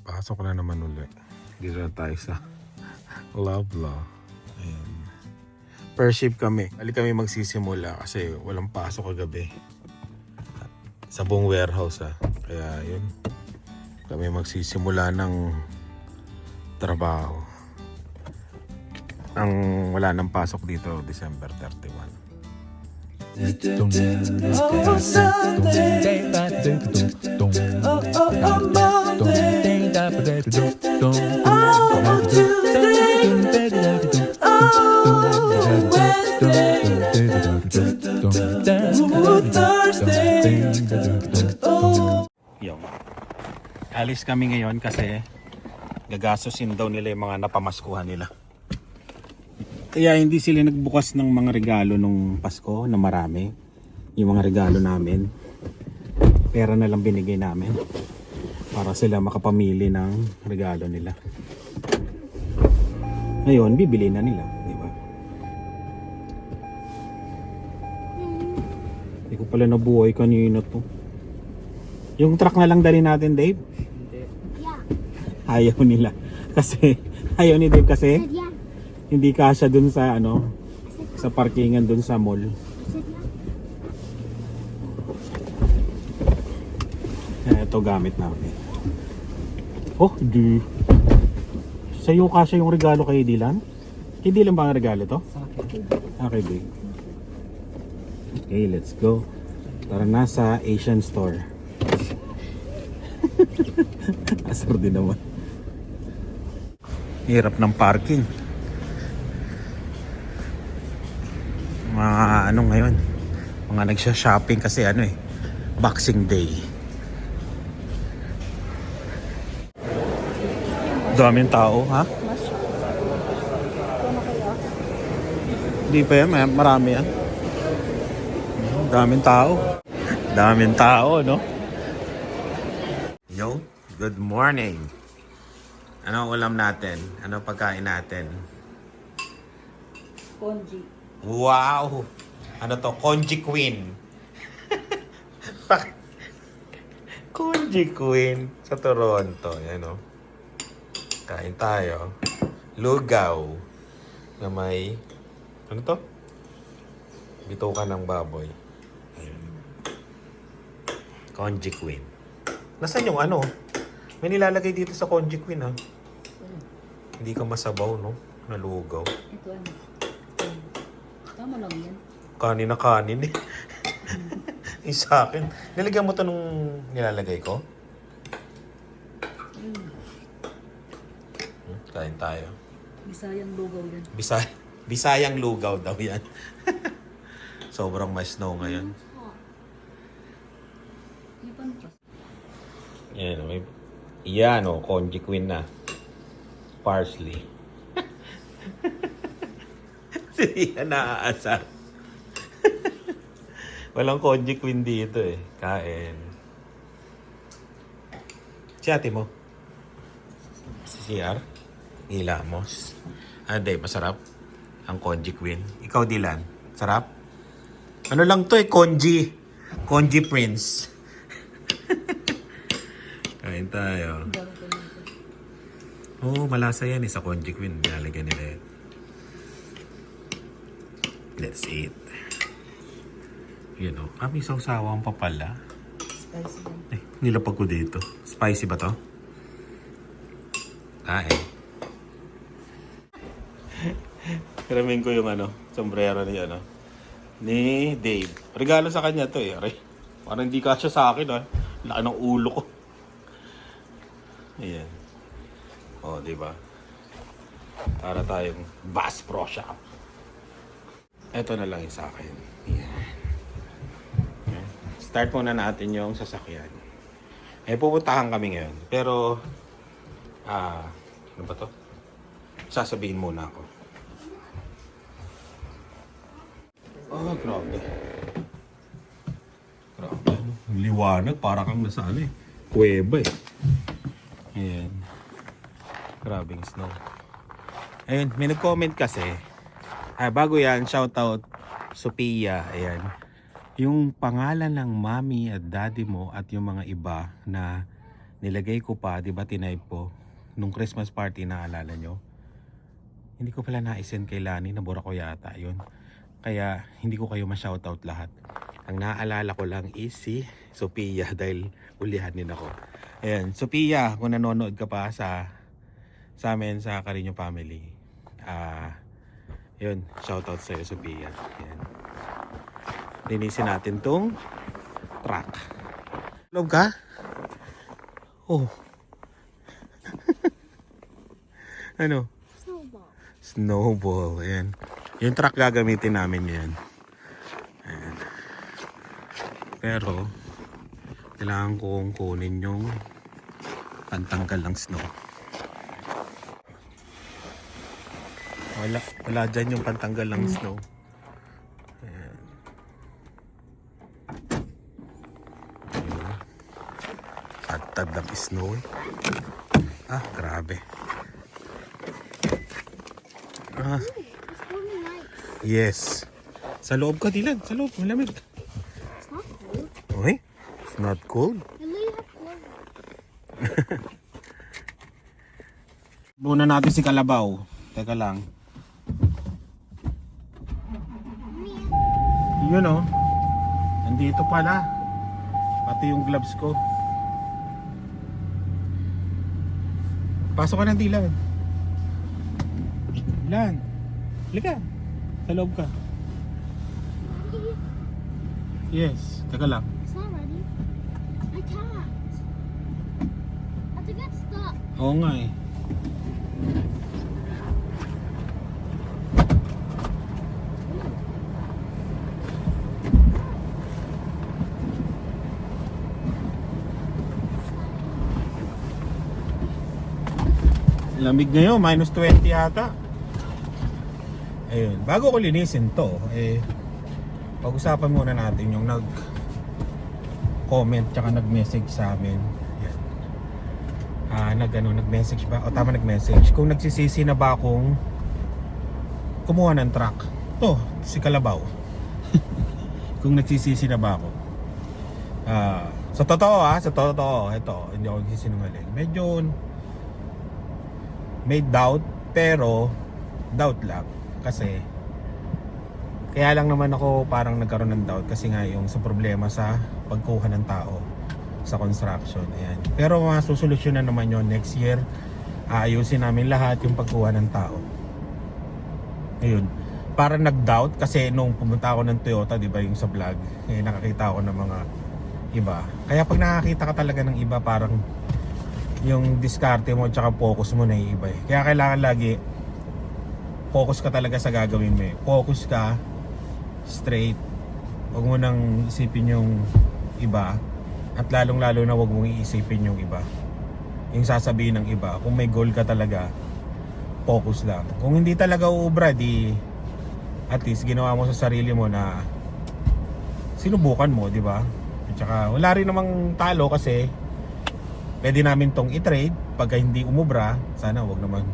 Pasok na naman uli. Dito na tayo sa Loblaw. Ayan. Per shift kami. Bali kami magsisimula kasi walang pasok kagabi. Sa buong warehouse Kaya yun. Kami magsisimula ng trabaho. Ang wala nang pasok dito December 31. Yo. Alis kami ngayon kasi gagastusin daw nila yung mga napamaskuhan nila. Kaya hindi sila nagbukas ng mga regalo nung Pasko na marami. Yung mga regalo namin. Pera na lang binigay namin. Para sila makapamili ng regalo nila. Ngayon, bibili na nila. Di ba? Hindi ko pala nabuhay kanina to. Yung truck na lang dali natin, Dave? Yeah. Ayaw nila. Kasi, ayaw ni Dave kasi. Said yeah. Hindi kasya dun sa sa parkingan dun sa mall. Said yeah. Ito gamit namin. Oh, di. Sa'yo kasya yung regalo kay Dylan? Kay Dylan ba ang regalo to? Okay, babe. Okay, let's go. Tara na sa Asian store. Asar din naman. Hirap ng parking. Mga ngayon, mga nagsha-shopping kasi Boxing Day. Daming tao, ha? Hindi pa yan, marami yan. Daming tao. Daming tao, no? Yo, good morning. Ano ang ulam natin? Ano pagkain natin? Konji. Wow! Ano to? Konji Queen. Konji Queen sa Toronto. Yan o. Kain tayo. Lugaw. Na may... Ano to? Bitukan ng baboy. Ayan. Konji Queen. Nasaan yung May nilalagay dito sa Konji Queen ha. Hindi ka masabaw no? Nalugaw. Ito Tama lang yan. Kanin na kanin eh. Yung sa akin. Nilagyan mo to nung nilalagay ko? Kain tayo. Bisayang lugaw yan. Bisayang lugaw daw yan. Sobrang may snow ngayon. Ipan pa. Yan Konji Queen na. Parsley. Siya naaasar. Walang Konji Queen dito eh. Kain. Si ate mo? Si CR? Hilamos. Dave, masarap. Ang Konji Queen. Ikaw, Dylan. Sarap? Ano lang to Konji. Konji Prince. Kain tayo. Oo, malasa yan sa Konji Queen. Nilalagyan nila yan. Let's eat. May sawsawang pa pala. Spicy yan. Nilapag ko dito. Spicy ba to? Kiramin ko yung sombrero ni Dave. Regalo sa kanya to Parang hindi kasya sa akin Laki ng ulo ko. Ayan. Diba? Para tayong Bass Pro Shop. Ito na lang yung sa akin. Ayan. Okay. Start muna natin yung sasakyan. Pupuntahan kami ngayon. Pero, ano ba to? Sasabihin muna ako. Grabe. Grabe. Liwanag. Para kang nasa kuweba Ayan. Grabing snow. Ayun, may nag-comment kasi. Bago yan, shoutout Sophia. Ayan. Yung pangalan ng mommy at daddy mo at yung mga iba na Nilagay ko pa, di ba tinype ko, nung Christmas party, naalala nyo? Hindi ko pala na-send kay Lani, nabura ko yata yun. Kaya hindi ko kayo ma-shoutout lahat. Ang naaalala ko lang is si Sophia dahil ulihan din ako. Ayan, Sophia, kung nanonood ka pa sa amin sa Carino Family. Yun, shoutout sa'yo Sophia. Ayan. Linisin natin tong truck. Love ka? Oh. Ano? Snowball. Snowball. Ayan. Yung truck gagamitin namin yan. Ayan. Pero, kailangan kong kunin yung pantanggal ng snow. Wala dyan yung pantanggal ng snow. Ayan. Ayan. Tad ng snow eh. Grabe. It's really nice. Yes. Sa loob ka, Dylan. Sa loob. Malamig. It's not cold. Okay? It's not cold. I really have cold. Muna natin si Kalabaw. Teka lang. Yun oh. Nandito pala. Pati yung gloves ko. Pasok ka ng Dylan. Dylan. Halika. Sa loob ka. Yes. Teka lang. It's not ready. I can't. I have to get stuck. Oo nga eh. Lamig ngayon, minus 20 yata. Ayun, bago ko linisin to, pag-usapan muna natin yung nag-comment tsaka nag-message sa amin. Yan. Nag-message ba? O tama, nag-message. Kung nagsisisi na ba akong kumuha ng truck. To, si Kalabaw. Kung nagsisisi na ba ako. Sa totoo ito, hindi ako nagsisinungaling. Medyo may doubt, pero doubt lang kasi kaya lang naman ako parang nagkaroon ng doubt kasi nga yung sa problema sa pagkuha ng tao sa construction. Ayan. Pero masusolusyonan naman yon next year. Aayusin namin lahat yung pagkuha ng tao. Ayun. Parang nag-doubt kasi nung pumunta ako ng Toyota, di ba yung sa vlog, nakakita ako ng mga iba. Kaya pag nakakita ka talaga ng iba, parang yung diskarte mo tsaka focus mo na iiba eh. Kaya kailangan lagi focus ka talaga sa gagawin mo eh. Focus ka straight. Huwag mo nang isipin yung iba. At lalong lalo na huwag mong iisipin yung iba. Yung sasabihin ng iba. Kung may goal ka talaga, focus lang. Kung hindi talaga uubra, di at least ginawa mo sa sarili mo na sinubukan mo, di ba? At saka wala rin namang talo kasi pwede namin tong i-trade pagka hindi umubra. Sana wag naman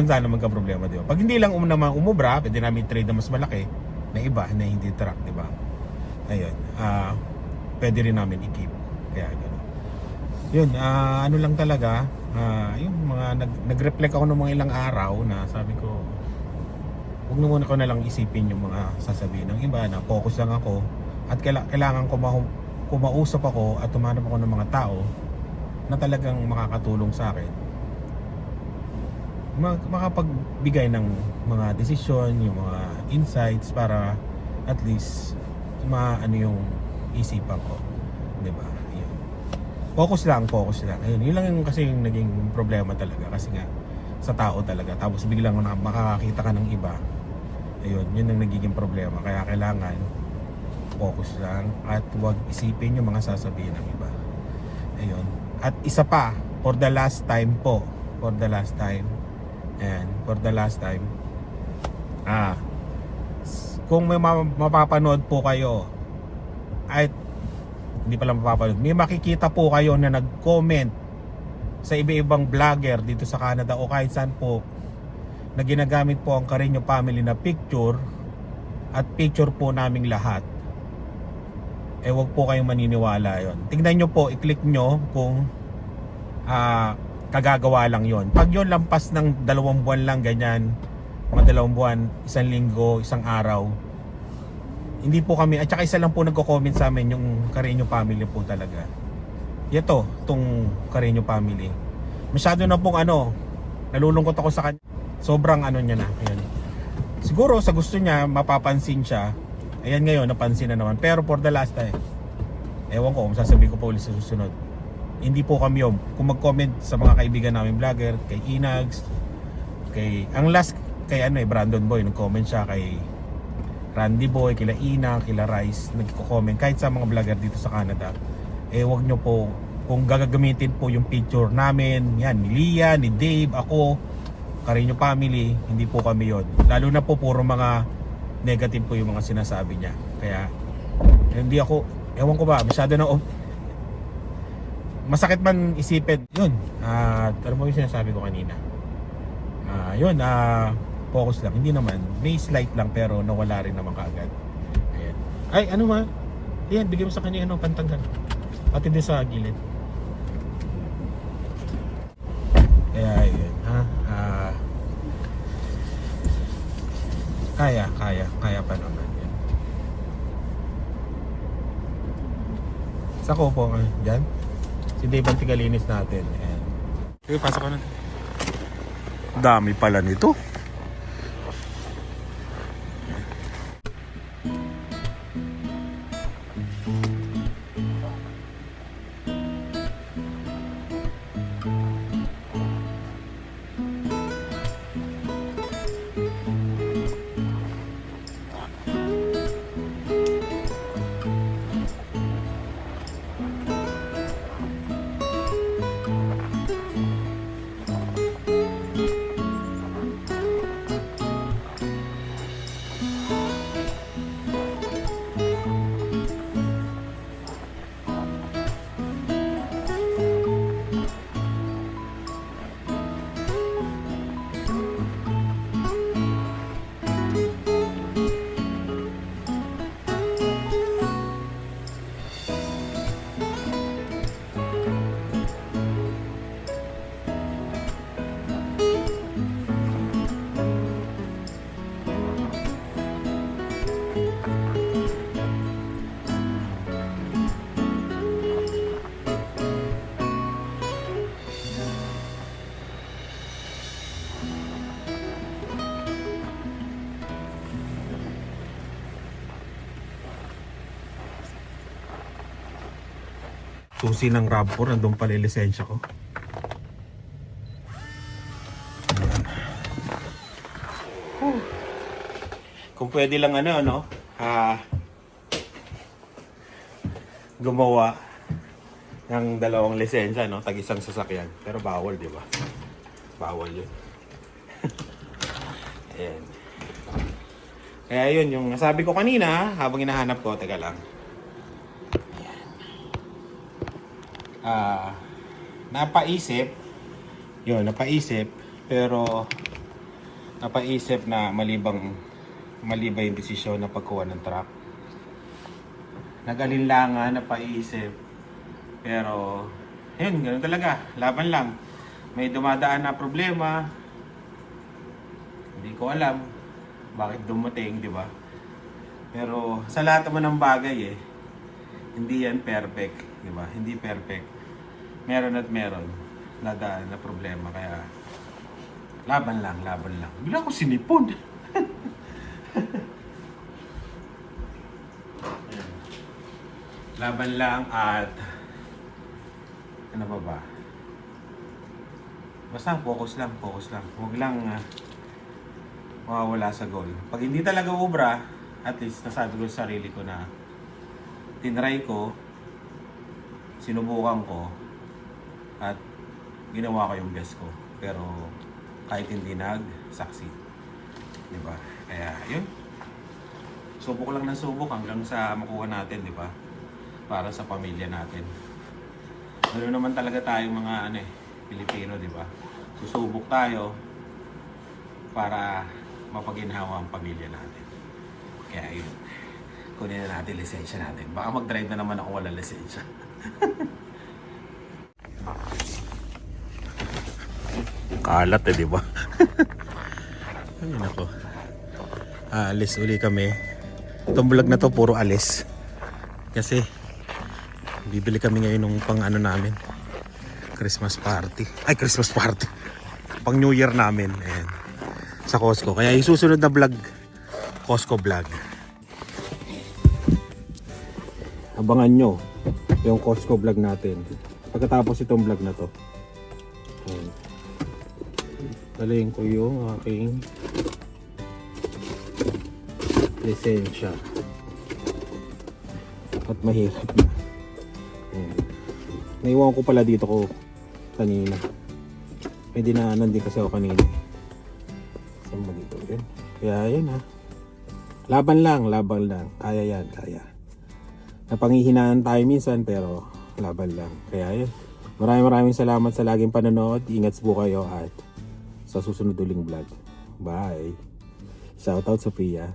sana magka-problema, di ba? Pag hindi lang naman umubra, pwede namin i-trade na mas malaki na iba na hindi truck, di ba? Ayun. Pwede rin namin i-keep. Kaya gano'n. Yun, ano lang talaga, yung mga nag-reflect ako ng mga ilang araw na sabi ko, huwag na muna ko na lang isipin yung mga sasabihin ng iba, na focus lang ako at kailangan ko kumausap ako at tumanap ako ng mga tao na talagang makakatulong sa akin, makapagbigay ng mga desisyon, yung mga insights para at least maano yung isipan ko, di ba? Ayun. Focus lang. Ayun, yun lang yung kasi yung naging problema talaga kasi nga sa tao talaga. Tapos biglang makakakita ka ng iba. Ayun, yun ang nagiging problema. Kaya kailangan focus lang at huwag isipin yung mga sasabihin ng iba. Ayun. At isa pa, for the last time, kung may mapapanood po kayo, ay hindi pala mapapanood, may makikita po kayo na nag-comment sa iba-ibang vlogger dito sa Canada o kahit saan po na ginagamit po ang Carino Family na picture at picture po naming lahat. wag po kayong maniniwala yon. Tingnan nyo po, i-click nyo kung kagagawa lang yon. Pag yon lampas ng 2 buwan lang ganyan, mga 2 buwan, 1 linggo, 1 araw, hindi po kami, at saka isa lang po nagko-comment sa amin, yung Carreño family po talaga. Ito, tong Carreño family. Masyado na pong nalulungkot ako sa kanya. Sobrang niya na. Ayan. Siguro sa gusto niya, mapapansin siya. Ayan ngayon, napansin na naman. Pero for the last time, ewan ko, sasabihin ko pa ulit sa susunod. Hindi po kami yun. Kung mag-comment sa mga kaibigan namin vlogger, kay Inags, ang last kay Brandon Boy, nag-comment siya kay Randy Boy, kila Ina, kila Rice, nagko-comment kahit sa mga vlogger dito sa Canada. Wag nyo po, kung gagamitin po yung picture namin, yan, ni Lia, ni Dave, ako, Carreño family, hindi po kami yon. Lalo na po puro mga negative po yung mga sinasabi niya. Kaya hindi ako, ewan ko ba, masyado na masakit man isipin. Yun, ano mo yung sinasabi ko kanina? Focus lang. Hindi naman, may slight lang pero nawala rin naman kaagad. Ayan. Ay, ano ma? Ayan, bigyan mo sa kanya pantanggal. Pati din sa gilid. Kaya yun, kaya pa naman yan. Sa ko po, dyan. Si Dave ang tigalinis natin. Ayan. Sige, pasok ka na. Dami pala nito. Susi ng RAV4, nandun pala yung lisensya ko. Kung pwede lang gumawa ng 2 lisensya, tag-isang sasakyan. Pero bawal, di ba? Bawal yun. Ayan. Kaya yun, yung nasabi ko kanina, habang hinahanap ko, teka lang. Napaisip, pero napaisip na mali ba yung desisyon na pagkuha ng truck. Nag-alinlangan, napaisip, pero yun, ganoon talaga, laban lang. May dumadaan na problema, hindi ko alam bakit dumating, di ba? Pero sa lahat naman ng bagay hindi yan perfect, di ba? Hindi perfect. Meron at meron nadaan na problema, kaya laban lang. Bigla ko sinipon. Laban lang at ano ba? Basta focus lang. Huwag lang mawawala sa goal. Pag hindi talaga ubra, at least nasabi ko sa sarili ko na tinry ko, sinubukan ko, at ginawa ko yung best ko. Pero kahit hindi nag-succeed, di ba? Kaya yun, subok lang ng subok hanggang sa makuha natin, di ba? Para sa pamilya natin. Ano naman talaga tayong mga Pilipino, di ba? Susubok tayo para mapaginhawa ang pamilya natin. Kaya yun. Kunin na natin lisensya natin. Baka mag-drive na naman ako wala lisensya. Kalat di ba? Ay nako. Alis uli kami. Itong vlog na to puro alis. Kasi bibili kami ngayon ng pang ano namin. Christmas party. Ay, Christmas party. Pang New Year namin. Ayan. Sa Costco. Kaya yung susunod na vlog, Costco vlog. Abangan nyo yung Costco vlog natin. Pagkatapos itong vlog na to. Ayan. Dalayin ko yung aking lisensya. At mahirap na. Ayan. Naiwan ko pala dito ko kanina. May dinaanan din kasi ako kanina. Saan ba dito yun? Kaya yun ha. Laban lang. Kaya yan, kaya. Napangihinaan tayo minsan pero laban lang. Kaya yun. Maraming salamat sa laging panonood. Ingat po kayo at sa susunod uling vlog. Bye. Shoutout Sophia.